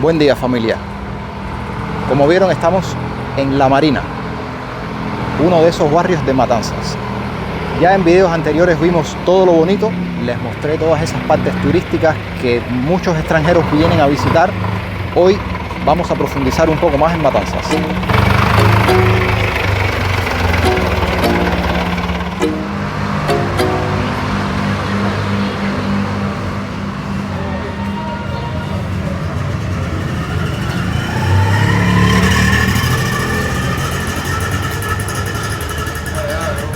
Buen día, familia. Como vieron, estamos en La Marina, uno de esos barrios de Matanzas. Ya en videos anteriores vimos todo lo bonito, les mostré todas esas partes turísticas que muchos extranjeros vienen a visitar. Hoy vamos a profundizar un poco más en Matanzas.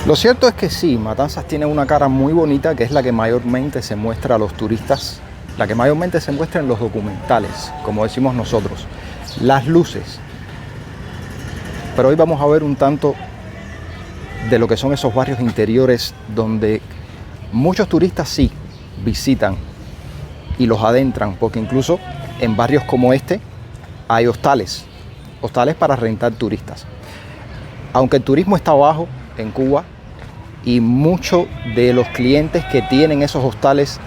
Lo cierto es que sí, Matanzas tiene una cara muy bonita, que es la que mayormente se muestra a los turistas, la que mayormente se muestra en los documentales, como decimos nosotros, las luces. Pero hoy vamos a ver un tanto de lo que son esos barrios interiores donde muchos turistas sí visitan y los adentran, porque incluso en barrios como este hay hostales para rentar turistas. Aunque el turismo está bajo en Cuba, y muchos de los clientes que tienen esos hostales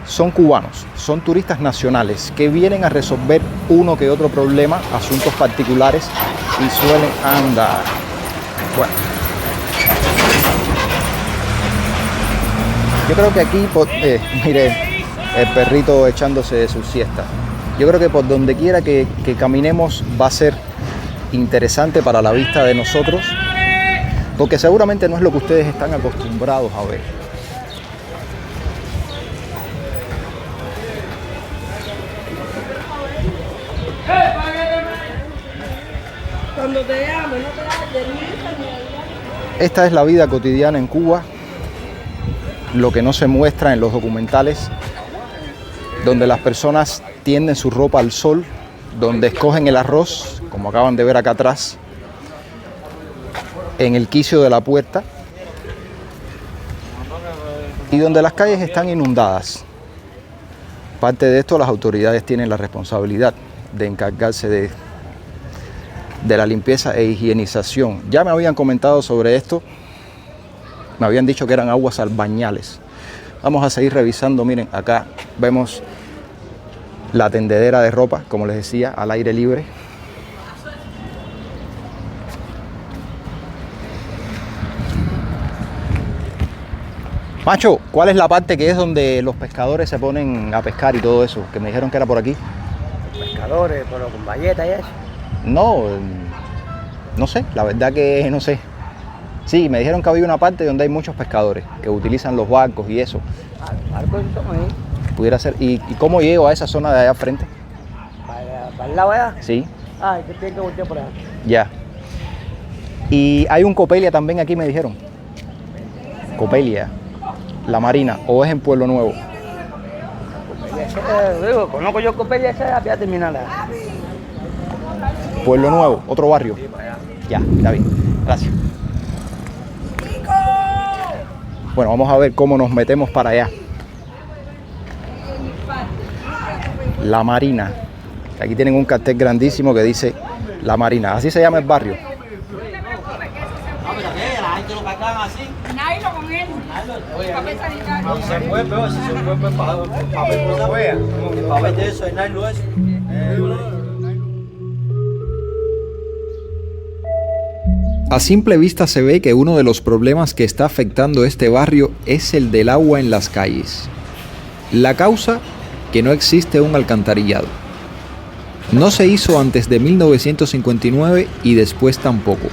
son cubanos, son turistas nacionales que vienen a resolver uno que otro problema, asuntos particulares, y suelen andar. Bueno, yo creo que aquí, mire, el perrito echándose de su siesta. Yo creo que por donde quiera que caminemos va a ser interesante para la vista de nosotros, porque seguramente no es lo que ustedes están acostumbrados a ver. Cuando te llame, no te hagas de Esta es la vida cotidiana en Cuba, lo que no se muestra en los documentales, donde las personas tienden su ropa al sol, donde escogen el arroz, como acaban de ver acá atrás, en el quicio de la puerta, y donde las calles están inundadas. Parte de esto, las autoridades tienen la responsabilidad de encargarse de la limpieza e higienización. Ya me habían comentado sobre esto, me habían dicho que eran aguas albañales. Vamos a seguir revisando. Miren, acá vemos la tendedera de ropa, como les decía, al aire libre. Macho, ¿cuál es la parte que es donde los pescadores se ponen a pescar y todo eso? Que me dijeron que era por aquí. Pescadores, pero con bayeta y eso. No sé, la verdad que no sé. Sí, me dijeron que había una parte donde hay muchos pescadores que utilizan los barcos y eso. Los barcos están ahí. Pudiera ser. ¿Y cómo llego a esa zona de allá al frente? ¿Para el lado allá? Sí. Ah, que tiene que voltear por allá. Ya. Y hay un Copelia también aquí, me dijeron. Copelia, La Marina, o es en Pueblo Nuevo. Digo, conozco yo Copelia, esa voy a terminarla. Pueblo Nuevo, otro barrio. Sí, para allá. Ya, está bien. Gracias. Bueno, vamos a ver cómo nos metemos para allá. La Marina. Aquí tienen un cartel grandísimo que dice La Marina. Así se llama el barrio. Nailo con él. Papel sanitario. Se puede, pero si se puede papel por fuera. Papel de eso, el nylon eso. A simple vista se ve que uno de los problemas que está afectando este barrio es el del agua en las calles. La causa, que no existe un alcantarillado. No se hizo antes de 1959 y después tampoco.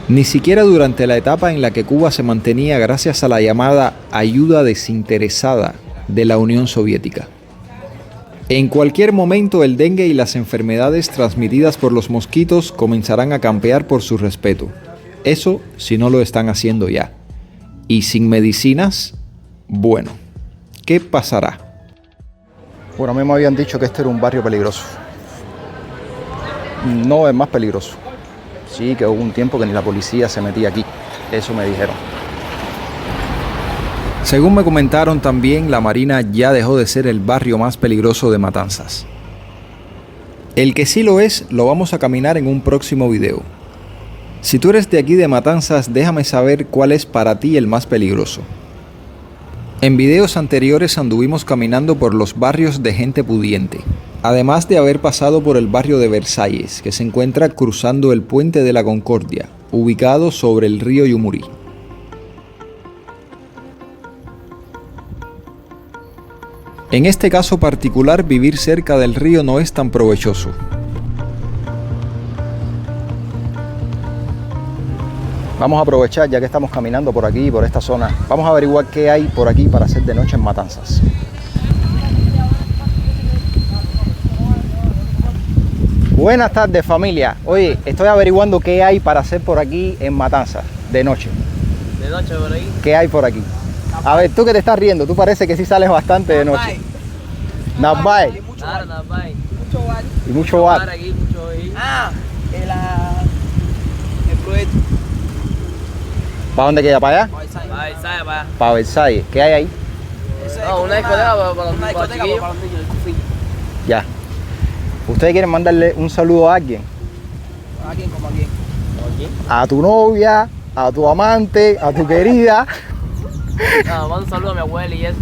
Ni siquiera durante la etapa en la que Cuba se mantenía gracias a la llamada ayuda desinteresada de la Unión Soviética. En cualquier momento el dengue y las enfermedades transmitidas por los mosquitos comenzarán a campear por su respeto. Eso si no lo están haciendo ya. Y sin medicinas, bueno, ¿qué pasará? Bueno, a mí me habían dicho que este era un barrio peligroso. No es más peligroso. Sí, que hubo un tiempo que ni la policía se metía aquí. Eso me dijeron. Según me comentaron también, La Marina ya dejó de ser el barrio más peligroso de Matanzas. El que sí lo es, lo vamos a caminar en un próximo video. Si tú eres de aquí de Matanzas, déjame saber cuál es para ti el más peligroso. En videos anteriores anduvimos caminando por los barrios de gente pudiente, además de haber pasado por el barrio de Versalles, que se encuentra cruzando el Puente de la Concordia, ubicado sobre el río Yumurí. En este caso particular, vivir cerca del río no es tan provechoso. Vamos a aprovechar, ya que estamos caminando por aquí, por esta zona, vamos a averiguar qué hay por aquí para hacer de noche en Matanzas. Buenas tardes, familia. Oye, estoy averiguando qué hay para hacer por aquí en Matanzas de noche. ¿De noche por ahí? ¿Qué hay por aquí? A ver, tú que te estás riendo, tú parece que sí sales bastante de noche. Nasbay. Claro, Nasbay. Mucho bar. Y mucho bar. Aquí, mucho ahí. El proyecto. ¿Para dónde queda? ¿Para allá? Ahí, ¿sabes? Para allá. Para Versalles. ¿Qué hay ahí? No, una discoteca para los chiquillos. Ya. ¿Ustedes quieren mandarle un saludo a alguien? ¿A quién? ¿Como a quién? A tu novia, a tu amante, a tu querida. No, mando un saludo a mi abuela y eso.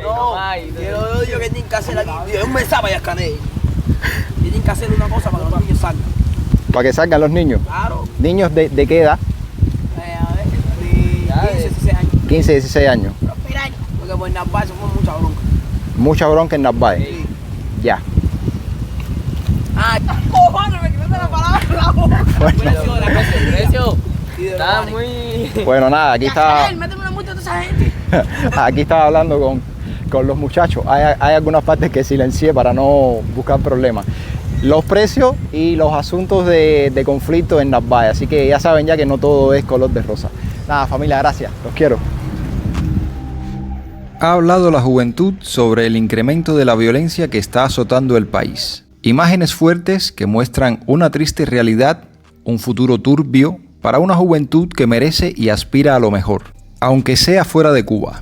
No, yo digo que tienen que hacer aquí. Es un mensaje para Yascané. Tienen que hacer una cosa para que los niños salgan. Para que salgan los niños. Claro. ¿Niños de qué edad? A ver, de 15, 16 años. 15, 16 años. Porque por Nasbay somos mucha bronca. Mucha bronca en Nasbay. Sí. Ya. Ah, cojones, me quitaste la palabra. Precio. Está Está muy... Bueno, nada, aquí está. Méteme una multa a toda esa gente. Aquí estaba hablando con los muchachos. Hay algunas partes que silencié para no buscar problemas. Los precios y los asuntos de conflicto en Nasbay. Así que ya saben ya que no todo es color de rosa. Nada, familia, gracias. Los quiero. Ha hablado la juventud sobre el incremento de la violencia que está azotando el país. Imágenes fuertes que muestran una triste realidad, un futuro turbio para una juventud que merece y aspira a lo mejor, aunque sea fuera de Cuba.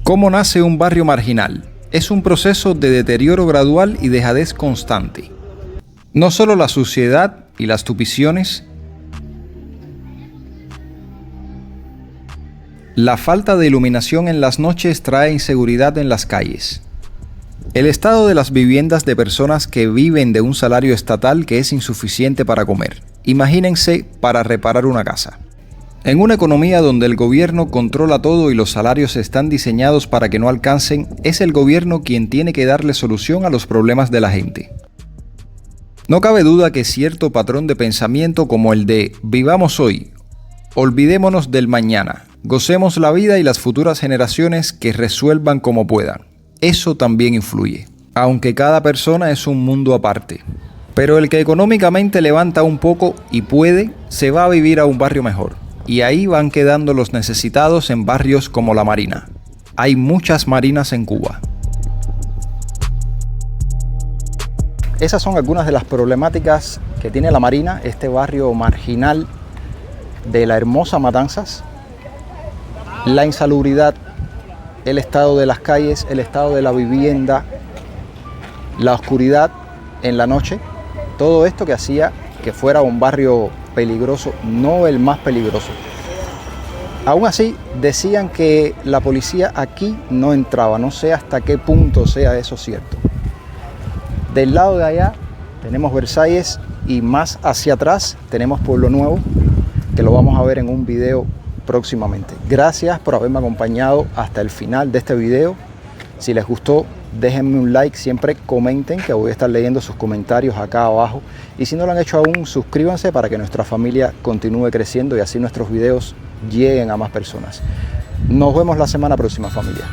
¿Cómo nace un barrio marginal? Es un proceso de deterioro gradual y dejadez constante. No solo la suciedad y las tupiciones, la falta de iluminación en las noches trae inseguridad en las calles. El estado de las viviendas de personas que viven de un salario estatal que es insuficiente para comer. Imagínense para reparar una casa. En una economía donde el gobierno controla todo y los salarios están diseñados para que no alcancen, es el gobierno quien tiene que darle solución a los problemas de la gente. No cabe duda que cierto patrón de pensamiento como el de vivamos hoy, olvidémonos del mañana, gocemos la vida y las futuras generaciones que resuelvan como puedan. Eso también influye, aunque cada persona es un mundo aparte. Pero el que económicamente levanta un poco y puede, se va a vivir a un barrio mejor. Y ahí van quedando los necesitados en barrios como La Marina. Hay muchas marinas en Cuba. Esas son algunas de las problemáticas que tiene La Marina, este barrio marginal de la hermosa Matanzas. La insalubridad, el estado de las calles, el estado de la vivienda, la oscuridad en la noche, todo esto que hacía que fuera un barrio peligroso, no el más peligroso. Aún así, decían que la policía aquí no entraba, no sé hasta qué punto sea eso cierto. Del lado de allá tenemos Versalles y más hacia atrás tenemos Pueblo Nuevo, que lo vamos a ver en un video próximamente. Gracias por haberme acompañado hasta el final de este video. Si les gustó, déjenme un like, siempre comenten, que voy a estar leyendo sus comentarios acá abajo. Y si no lo han hecho aún, suscríbanse para que nuestra familia continúe creciendo y así nuestros videos lleguen a más personas. Nos vemos la semana próxima, familia.